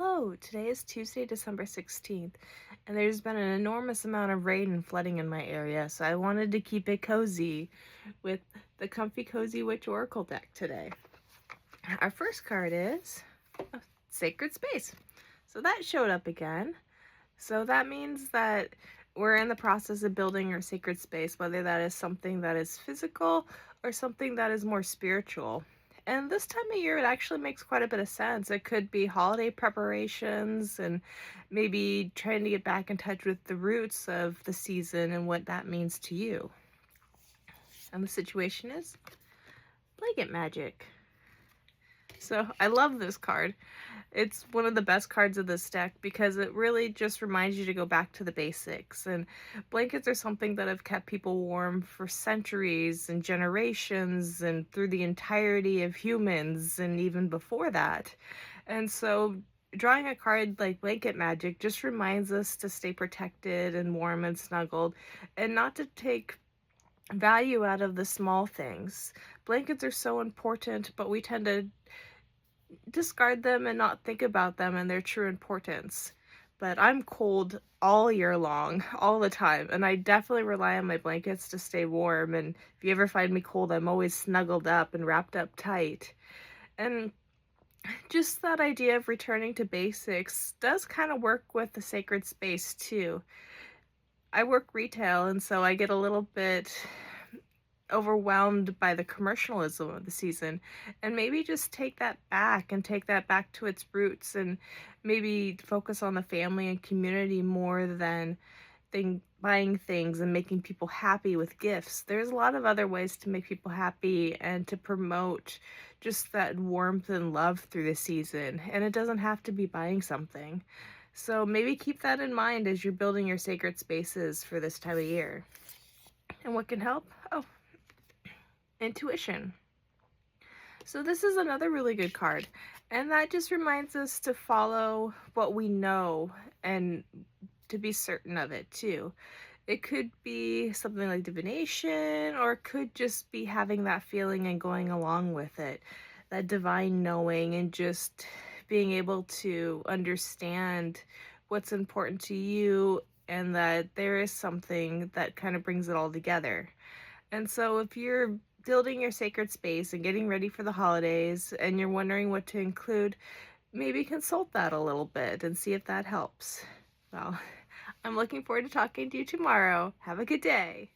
Hello, today is Tuesday, December 16th, and there's been an enormous amount of rain and flooding in my area, so I wanted to keep it cozy with the Comfy Cozy Witch Oracle deck today. Our first card is a Sacred Space. So that showed up again. So that means that we're in the process of building our sacred space, whether that is something that is physical or something that is more spiritual. And this time of year, it actually makes quite a bit of sense. It could be holiday preparations and maybe trying to get back in touch with the roots of the season and what that means to you. And the situation is blanket magic. So I love this card. It's one of the best cards of this deck because it really just reminds you to go back to the basics. And blankets are something that have kept people warm for centuries and generations and through the entirety of humans and even before that. And so drawing a card like Blanket Magic just reminds us to stay protected and warm and snuggled and not to take value out of the small things. Blankets are so important, but we tend to discard them and not think about them and their true importance. But I'm cold all year long, all the time, and I definitely rely on my blankets to stay warm. And if you ever find me cold, I'm always snuggled up and wrapped up tight. And just that idea of returning to basics does kind of work with the sacred space too. I work retail, and so I get a little bit overwhelmed by the commercialism of the season, and maybe just take that back and take that back to its roots and maybe focus on the family and community more than buying things and making people happy with gifts. There's a lot of other ways to make people happy and to promote just that warmth and love through the season, and it doesn't have to be buying something. So maybe keep that in mind as you're building your sacred spaces for this time of year. And what can help? Oh, intuition. So this is another really good card, and that just reminds us to follow what we know and to be certain of it too. It could be something like divination, or it could just be having that feeling and going along with it, that divine knowing and just being able to understand what's important to you and that there is something that kind of brings it all together. And so if you're building your sacred space and getting ready for the holidays and you're wondering what to include, maybe consult that a little bit and see if that helps. Well, I'm looking forward to talking to you tomorrow. Have a good day.